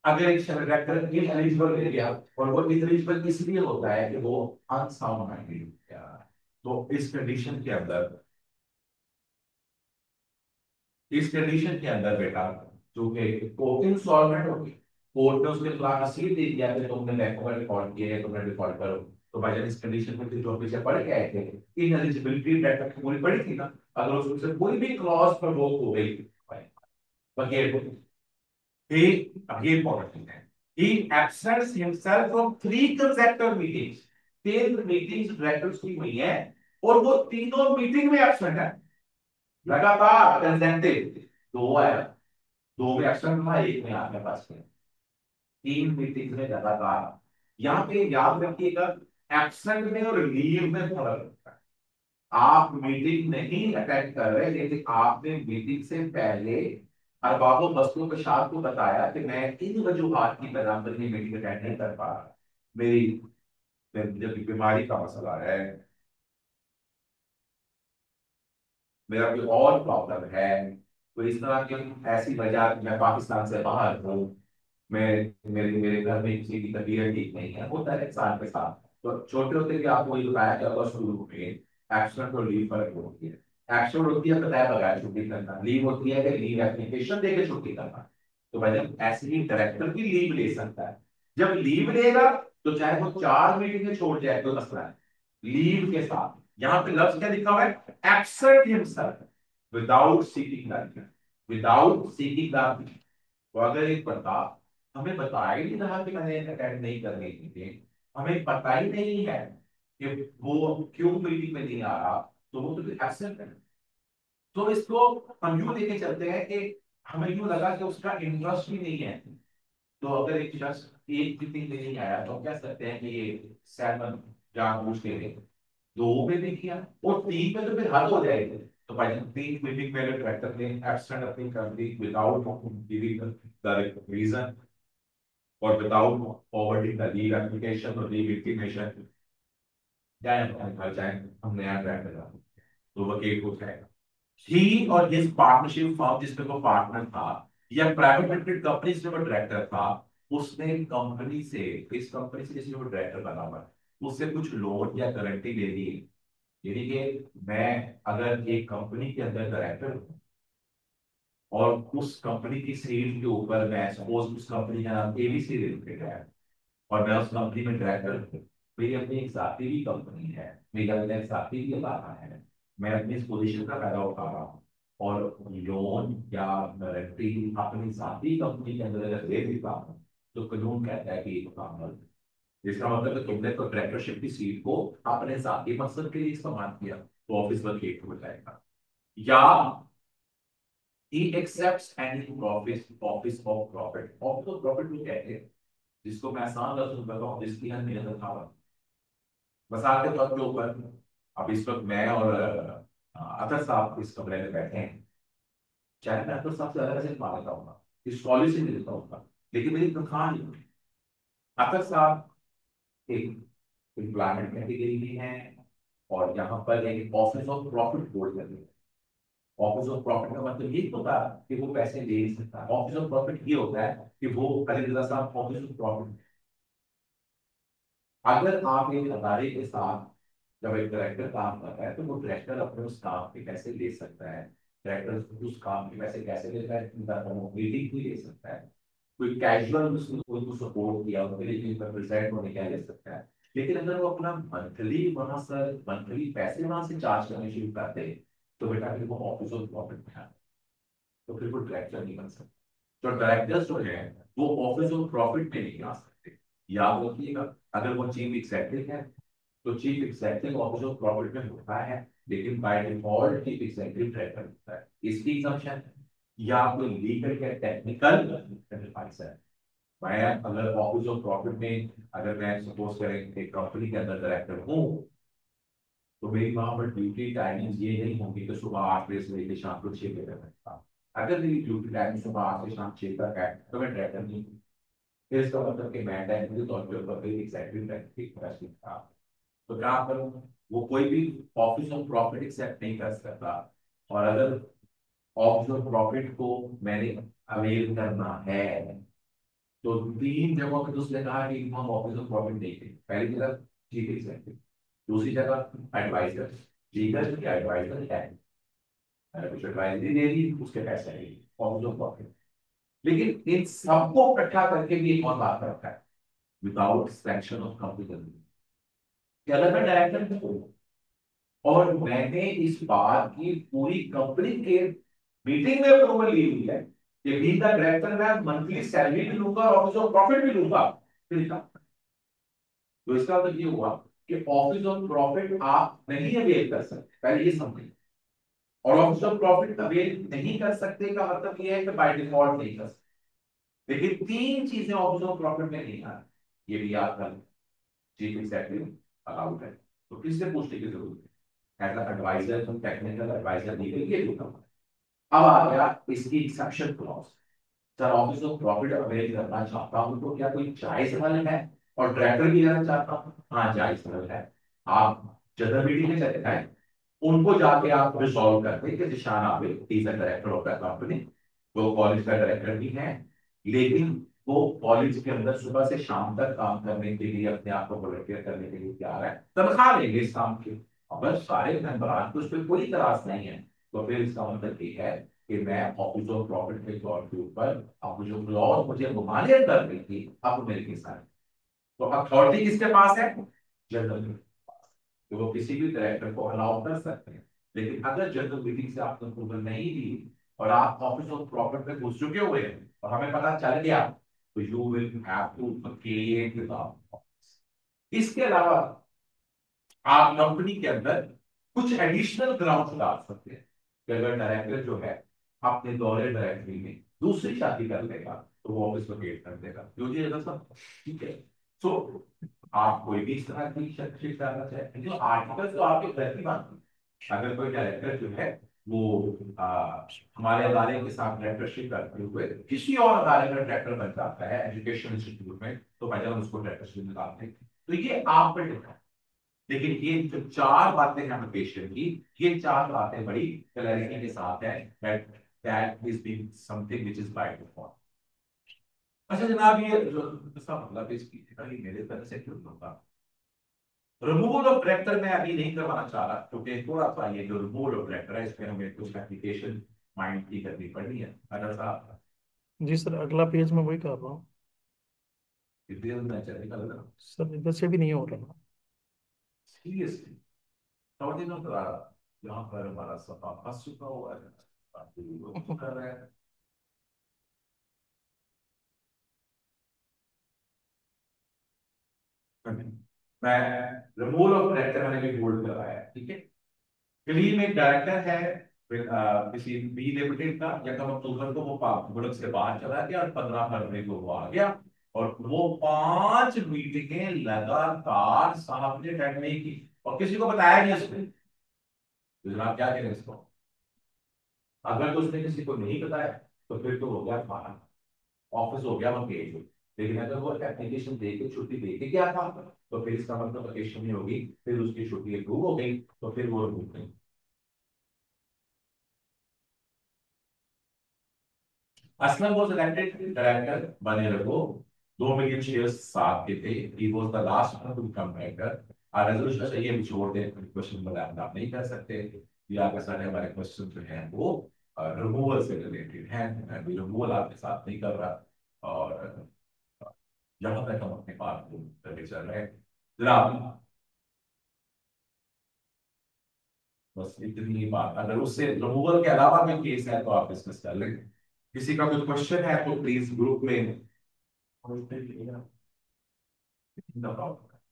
अगर एक डायरेक्टर इनएलिजिबल हो गया, और वो इनएलिजिबल इसलिए होता है कि वो अनसाउंड माइंडेड हो गया, तो इस कंडीशन के अंदर बेटा, जो कि कोर्ट इंस्टॉलमेंट होगी, कोर्ट ने उसके खिलाफ रसीद दे दिया कि तुमने बैंक में रिकॉर्ड किया है, तुमने डिफॉल्ट करो, तो भाई जान इस कंडीशन में फिर जो पीछे पढ़ के आए थे, इनएलिजिबिलिटी डेट तक पूरी पड़ी थी ना, अगर उसमें कोई भी क्लॉज पर वो हो गई, बगैर अब ये इंपॉर्टेंट है, he absents himself from 3 consecutive meetings, 3 meetings directors की हुई है और वो तीनों मीटिंग में एब्सेंट है, लगातार कंसेंटिव। दो है, दो में एब्सेंट था, एक में आपके पास है, 3 मीटिंग में लगातार। यहाँ पे याद रखिएगा, एब्सेंट में और लीव में फर्क होता है। आप मीटिंग नहीं अटेंड कर रहे, लेकिन आपने मीटिंग से पहले अरबाबों बस्तों के साथ को बताया कि मैं इन वजूहात की वजह से मीटिंग अटेंड नहीं कर पा रहा, मेरी जब बीमारी का मसला है, मेरा कोई और प्रॉब्लम है, तो इस तरह की ऐसी वजह, मैं पाकिस्तान से बाहर हूँ, मैं मेरे मेरे घर में किसी की तबीयत ठीक नहीं है, होता है इंसान के साथ। तो छोटे होते भी आपको ये बताया कि अगर शुरू में एक्सीडेंट और लीव फर्क होती है। एक्सीडेंट होती है बताया बगैर छुट्टी करना, लीव होती है कि लीव एप्लीकेशन देकर छुट्टी करना। तो भाई जब ऐसे ही डायरेक्टर भी लीव ले सकता है, जब लीव लेगा तो चाहे वो 4 मीटिंगें छोड़ जाए, कोई मसला है लीव के साथ। यहाँ पे लफ्ज क्या लिखा हुआ है, absent himself without seeking that, without seeking that. तो अगर एक बंदा हमें बताया ही नहीं रहा कि मैंने अटेंड नहीं करनी थी, हमें पता ही नहीं है कि वो क्यों मीटिंग में नहीं आ रहा, तो वो तो एब्सेंट है। तो इसको हम यूं लेके चलते हैं कि हमें यूं लगा कि उसका इंटरेस्ट ही नहीं है। तो अगर एक शख्स एक मीटिंग में नहीं आया तो हम कह सकते हैं कि ये सैलमन जानबूझ के लिए, 2 में भी किया और 3 में तो फिर हद हो जाएगी। तो भाई 3 मीटिंग में अगर डायरेक्टर ने एब्सेंट अपनी कर दी विदाउट गिविंग द रीजन और without forwarding the leave application और लीव इंटीमेशन, चाहे हम घर जाए, हम नया ड्राइव लगा, तो वकील को जाएगा। ही और हिज पार्टनरशिप फॉर्म जिसमें वो पार्टनर था, या प्राइवेट लिमिटेड कंपनी जिसमें वो डायरेक्टर था, उसने कंपनी से, इस कंपनी से जिसमें वो डायरेक्टर बना हुआ है, उससे कुछ लोन या गारंटी ले ली। यानी कि मैं अगर एक कंपनी के अंदर डायरेक्टर हूं और उस कंपनी की सीट के ऊपर मैं सपोज उस कंपनी का नाम एबीसी लिमिटेड है और मैं उस कंपनी में डायरेक्टर हूं, मेरी अपनी एक साथी भी कंपनी है, मेरा अपना एक साथी भी इलाका है, मैं अपनी इस पोजीशन का फायदा उठा रहा हूँ और लोन या गारंटी अपनी साथी कंपनी के अंदर अगर दे देता हूँ, तो कानून कहता है कि ये काम गलत है। इसका मतलब है तुमने तो डायरेक्टरशिप की सीट को अपने साथी मकसद के लिए इस्तेमाल किया, तो ऑफिस वर्क एक हो जाएगा। या he accepts any profit, office of profit, office of profit को कहते हैं, जिसको मैं आसान लफ्ज़ में बताऊं, जिसकी हर मेहनत था। मिसाल के तौर के ऊपर अब इस वक्त मैं और अतर साहब इस कमरे में बैठे हैं, चाहे मैं अतर साहब से अलग से कमा लेता हूँ, इस कॉलेज से मिलता हूँ, लेकिन मेरी तनख्वाह नहीं होती। अतर साहब एक एम्प्लॉयमेंट कैटेगरी में है और यहाँ पर एक ऑफिस ऑफ प्रॉफिट बोर्ड करते हैं। ऑफिस ऑफ प्रॉफिट का मतलब ये होता है कि वो पैसे ले नहीं सकता, ऑफिस ऑफ प्रॉफिट ये होता है कि वो अलीरजा साहब ऑफिस ऑफ प्रॉफिट। अगर आप एक अदारे के साथ जब एक डायरेक्टर काम कर रहा है, तो वो डायरेक्टर अपने उस काम के पैसे ले सकता है, डायरेक्टर उस काम के पैसे कैसे लेता है, मीटिंग भी ले सकता है, कोई कैजुअल उसने कोई को सपोर्ट किया उनके लिए रिप्रेजेंट होने क्या ले सकता है। लेकिन अगर वो अपना मंथली वहां से मंथली पैसे वहां से चार्ज करने शुरू कर दे, तो बेटा फिर वो ऑफिस ऑफ प्रॉफिट में है, तो फिर वो डायरेक्टर नहीं बन सकता। जो डायरेक्टर्स जो है वो ऑफिस ऑफ प्रॉफिट में नहीं आ सकते। याद रखिएगा, अगर वो चीफ एग्जीक्यूटिव है तो chief executive office of profit में होता है, लेकिन by default chief executive director होता है। इसकी एग्जम्पशन है, या कोई लीगल या टेक्निकल एडवाइस है। मैं अगर ऑफिस ऑफ प्रॉफिट में, अगर मैं सपोज करें एक कंपनी के अंदर डायरेक्टर हूँ, तो मेरी वहां पर ड्यूटी टाइमिंग ये नहीं होगी कि सुबह 8 बजे से लेकर शाम को 6 बजे तक रहता। अगर मेरी ड्यूटी टाइमिंग सुबह 8 से शाम 6 तक है तो मैं डायरेक्टर नहीं हूँ। फिर इसका मतलब कि मैं टेक्निकल तौर पे ऊपर एग्जैक्टिव डायरेक्टर था। तो क्या करूँ, वो कोई भी ऑफिस ऑफ प्रॉफिट एक्सेप्ट नहीं कर सकता। और अगर ऑफिस ऑफ प्रॉफिट को मैंने अवेल करना है तो 3 जगहों पे तो उसने कहा कि हम ऑफिस ऑफ प्रॉफिट देंगे। पहली जगह चीफ एग्जीक्यूटिव, दूसरी जगह एडवाइजर, लीगल या एडवाइजर है, अगर कुछ एडवाइजरी दे दी उसके पैसे नहीं, ऑफिस ऑफ प्रॉफिट। लेकिन इन सबको इकट्ठा करके भी एक और बात करता है, विदाउट सैंक्शन ऑफ कंपनी, कि अगर मैं डायरेक्टर हूँ और मैंने इस बात की पूरी कंपनी के मीटिंग में अप्रूवल ली हुई है कि भी द डायरेक्टर मैं मंथली सैलरी भी लूंगा और ऑफिस ऑफ प्रॉफिट भी लूंगा, फिर क्या? तो इसका मतलब ये हुआ कि ऑफिस ऑफ प्रॉफिट आप नहीं अवेल कर सकते, पहले ये समझिए। और ऑफिस ऑफ प्रॉफिट अवेल नहीं कर सकते का मतलब ये है कि बाय डिफॉल्ट नहीं कर सकते। लेकिन 3 चीजें ऑफिस ऑफ प्रॉफिट में नहीं आ रही, ये भी याद कर, चीफ एग्जीक्यूटिव अलाउड है तो किससे पूछने की जरूरत है? As adviser, technical adviser, legal, ये होता है। अब आ गया इसकी exception clause. Sir office of profit avail करना चाहता हूं तो क्या कोई जायज हल है? और डायरेक्टर भी लेना चाहता हूं, हाँ जायज हल है। आप जनरल मीटिंग में चले जाए, उनको जाके आप रिजॉल्व कर दें कि Zeeshan Abid is the director of the company, वो कॉलेज का डायरेक्टर भी है, लेकिन वो कॉलेज के अंदर सुबह से शाम तक काम करने के लिए अपने आप को वॉलंटियर करने के लिए तैयार है, तनख्वाह लेंगे इस काम की। अगर सारे मेंबरान को उस पर कोई इतराज नहीं है तो फिर इसका मतलब ये है कि मैं ऑफिस ऑफ प्रॉफिट के तौर के ऊपर अब जो क्लॉज मुझे मुमालियत कर रही थी अब मेरे के साथ। तो अथॉरिटी किसके पास है? जनरल के पास। तो वो किसी भी डायरेक्टर को अलाउ कर सकते हैं। लेकिन अगर जनरल मीटिंग से आपने अप्रूवल नहीं दी और आप ऑफिस ऑफ प्रॉफिट में घुस चुके हुए हैं और हमें पता चल गया, तो you will have to vacate the office. इसके अलावा आप कंपनी के अंदर कुछ एडिशनल ग्राउंड डाल सकते हैं कि अगर डायरेक्टर जो है अपने दौरे डायरेक्टरी में दूसरी शादी कर लेगा तो वो ऑफिस वेकेट कर देगा, जो जी सब ठीक है। सो आप कोई भी इस तरह की शर्तशीट डालना चाहें, जो आर्टिकल तो आपके घर की बात है। अगर कोई डायरेक्टर जो है वो हमारे अदारे के साथ डायरेक्टरशिप करते हुए किसी और अदारे का डायरेक्टर बन जाता है एजुकेशन इंस्टीट्यूट में, तो पहले हम उसको डायरेक्टरशिप निकालते हैं। तो ये आप पर डिपेंड। लेकिन ये जो 4 बातें हमने पेश की, ये 4 बातें बड़ी क्लैरिटी के साथ है that that is being something which is by default। अच्छा जनाब, ये इसका मतलब इसकी कहीं मेरे तरह से क्यों होगा? रिमूवल ऑफ डायरेक्टर मैं अभी नहीं करवाना चाह रहा क्योंकि थोड़ा सा ये जो रिमूवल ऑफ डायरेक्टर है इसमें हमें कुछ एप्लीकेशन माइंड की करनी पड़नी है। अगर साहब जी सर, अगला पेज में वही कर रहा हूँ डिटेल में चलेगा लगा सर, इधर से भी नहीं हो रहा। सीरियसली समझ नहीं आ रहा। यहाँ पर हमारा सफा फंस चुका हुआ है, बाकी लोग कर रहे हैं। मैं रिमूवल ऑफ डायरेक्टर मैंने भी बोल्ड करवाया है, ठीक है। क्लीन में डायरेक्टर है किसी बी लिमिटेड का, या कब अक्टूबर को वो गुड़क से बाहर चला गया और 15 फरवरी को वो आ गया और वो 5 मीटिंगें लगातार साहब ने अटेंड नहीं की और किसी को बताया नहीं उसने। तो जनाब क्या करें इसको? अगर तो उसने किसी को नहीं बताया तो फिर तो हो गया खाना, ऑफिस हो गया वकेट। लेकिन अगर वो एप्लीकेशन दे के छुट्टी दे के गया था तो फिर इसका मतलब वकेशन नहीं होगी, फिर उसकी छुट्टी अप्रूव हो गई तो फिर वो अप्रूव नहीं। असलम वाज इलेक्टेड डायरेक्टर, बने रखो, 2 मिलियन शेयर्स साथ के थे, he was the last one to become director. A resolution चाहिए भी छोड़ दे, क्वेश्चन में आप नहीं कर सकते, या का सारे हमारे क्वेश्चन जो हैं वो रिमूवल से रिलेटेड हैं, मैं भी रिमूवल आपके साथ नहीं कर रहा। और जहां तक हम अपने बात को करके चल रहे हैं जनाब, बस इतनी ही बात। अगर उससे रिमूवल के अलावा भी केस है तो आप डिस्कस कर लेंगे। किसी का कोई क्वेश्चन है तो प्लीज ग्रुप में,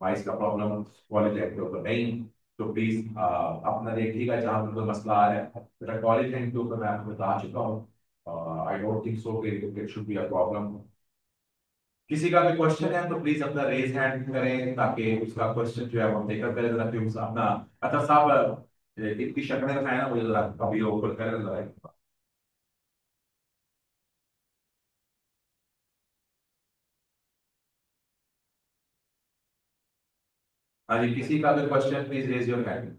वॉइस का प्रॉब्लम कॉलेज एक्टिव तो नहीं, तो प्लीज अपना देखिएगा जहाँ पर कोई मसला आ रहा है। बेटा कॉलेज एक्टिव तो मैं आपको बता चुका हूँ, आई डोंट थिंक सो कि it should be a problem. किसी का भी क्वेश्चन है तो प्लीज अपना रेज हैंड करें ताकि उसका क्वेश्चन जो है वो देखकर करें जरा, फिर अपना। अच्छा साहब, इतनी शक्लें दिखाए ना मुझे जरा, कभी ओपन करें जरा। हाँ जी, किसी का भी question please raise your hand.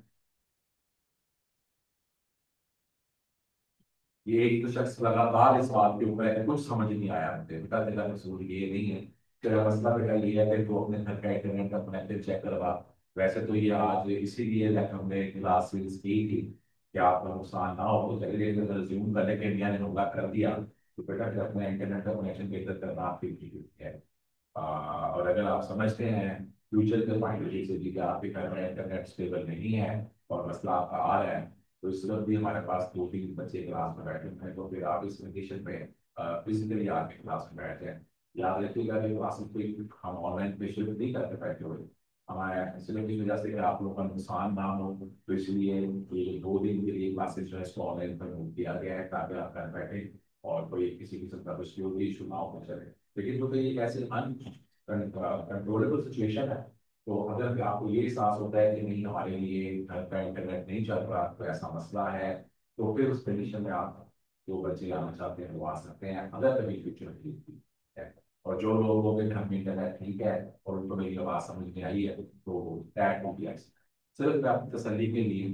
ये एक तो शख्स लगातार इस बात के ऊपर है, कुछ समझ नहीं आया मुझे, बेटा तेरा कसूर ये नहीं है, तेरा मसला बेटा ये है कि तू अपने घर का इंटरनेट का कनेक्शन चेक करवा। वैसे तो ये आज इसीलिए हमने क्लास वीस की थी कि आपका नुकसान ना हो, तो चलिए रिज्यूम करने के इंडिया ने हमला कर दिया, तो बेटा फिर अपना इंटरनेट का कनेक्शन बेहतर करना आपकी ड्यूटी है। और अगर आप समझते हैं फ्यूचर के पॉइंट ऑफ व्यू से भी कि आपके घर में इंटरनेट स्टेबल नहीं है और मसला आपका आ रहा है, तो इस वक्त भी हमारे पास दो तीन बच्चे क्लास में बैठे हुए हैं, तो फिर आप इस कंडीशन में फिजिकली आके क्लास में बैठ जाए। याद रखिएगा कि क्लासेस पे हम ऑनलाइन पे शिफ्ट नहीं करके बैठे हुए, हमारे फैसिलिटी की वजह से कि आप लोगों का नुकसान ना हो, तो इसलिए ये 2 दिन के लिए क्लासेस जो है इसको ऑनलाइन पर मूव किया गया है ताकि आप घर बैठे और कोई किसी किस्म का सिक्योरिटी इशू ना हो चले। लेकिन जो कि एक ऐसे अनकंट्रोलेबल सिचुएशन है, तो अगर आपको ये एहसास होता है कि नहीं हमारे लिए घर का इंटरनेट नहीं चल रहा, तो ऐसा मसला है, तो फिर उस कंडीशन में आप जो बच्चे आना चाहते हैं वो आ सकते हैं, अगर कभी फ्यूचर ठीक है। और जो लोगों के घर में इंटरनेट ठीक है और उनको मेरी आवाज समझ में आई है, तो दैट वो भी सिर्फ मैं अपनी तसल्ली के लिए,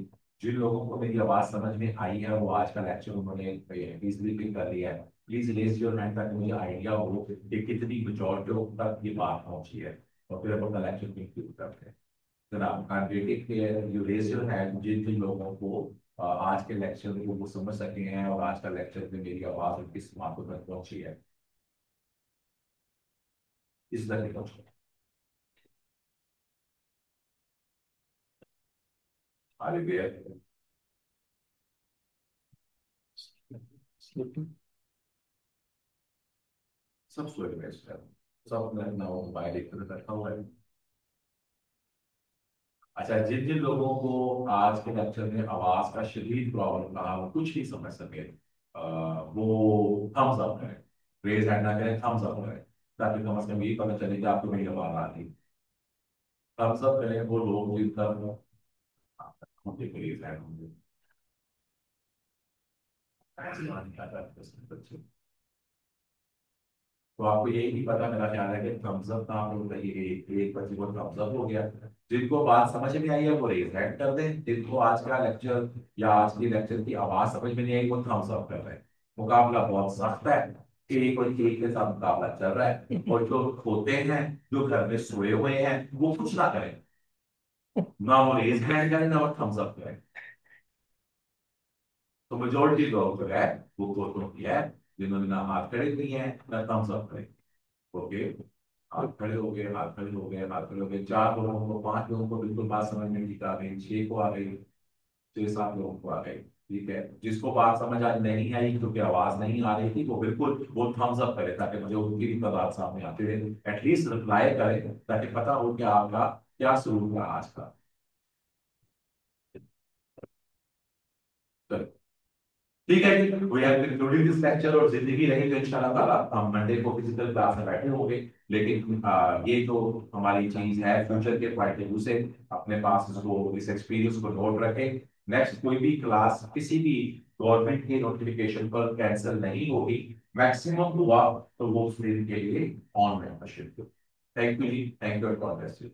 जिन लोगों को मेरी आवाज समझ में आई है वो आज का लेक्चर उन्होंने इजीली पिक कर लिया है, प्लीज रेज योर हैंड ताकि मुझे आइडिया हो कि कितनी मेजॉरिटी तक ये बात पहुंची है, और फिर अपना लेक्चर कंक्लूड करते हैं। जनाब candidate you raise your hand जिन जिन लोगों को आज के लेक्चर को वो समझ सके हैं और आज का लेक्चर में मेरी आवाज उनकी समाप्त तक पहुंची है। इस तरह का आगे भी है। सब सोए बेस्ट है, सब अपना अपना मोबाइल एक तरफ रखा हुआ है। अच्छा, जिन जिन लोगों को आज के लेक्चर में आवाज का शदीद प्रॉब्लम रहा, वो कुछ नहीं समझ सके, वो थम्स अप करें, रेज हैंड ना करें, थम्स अप करें, ताकि कम से कम ये पता चले कि आपको मेरी आवाज आ रही। थम्स अप करें वो लोग जिन तक मुझे रेज हैंड होंगे। ऐसे बात नहीं आता है बच्चे। तो आपको यही नहीं पता, मेरा ख्याल है कि थम्स अप ना हो रही है, एक बच्चे को थम्स अप हो गया। जिनको बात समझ में आई है वो रेज हैंड कर दें, जिनको आज का लेक्चर या आज की लेक्चर की आवाज समझ में नहीं आई वो थम्स अप कर रहे हैं। मुकाबला बहुत सख्त है, एक और एक के साथ मुकाबला चल रहा है, और जो होते हैं जो घर में सोए हुए हैं वो कुछ ना करें, ना वो रेज हैंड करें ना वो थम्स अप करें। तो मेजोरिटी लोग जो है वो कोटों की है, जिन्होंने ना हाथ खड़े किए हैं ना थम्स अप करें। ओके, हाथ खड़े हो गए, हाथ खड़े हो गए, हाथ खड़े हो गए, 4 लोगों को, 5 लोगों को बिल्कुल बात समझ में नहीं आ गई, 6 को आ गई, 6-7 लोगों को आ गई। ठीक है, जिसको बात समझ आज नहीं आई क्योंकि आवाज नहीं आ रही थी, वो बिल्कुल वो थम्स अप करे ताकि मुझे उनकी भी बात सामने आती रहे, एटलीस्ट रिप्लाई करे ताकि पता हो कि आपका क्या सलूक रहा आज का। चलो, ठीक है जी, we have concluded this lecture, और जिंदगी रही तो इंशाल्लाह ताला हम मंडे को फिजिकल क्लास में बैठे होंगे। लेकिन ये तो हमारी चीज है फ्यूचर के पॉइंट ऑफ व्यू से, अपने पास इसको, इस एक्सपीरियंस को नोट रखें। नेक्स्ट कोई भी क्लास किसी भी गवर्नमेंट के नोटिफिकेशन पर कैंसिल नहीं होगी, मैक्सिमम हुआ तो वो उस दिन के लिए ऑन मेंबरशिप। थैंक यू जी, thank you, god bless you.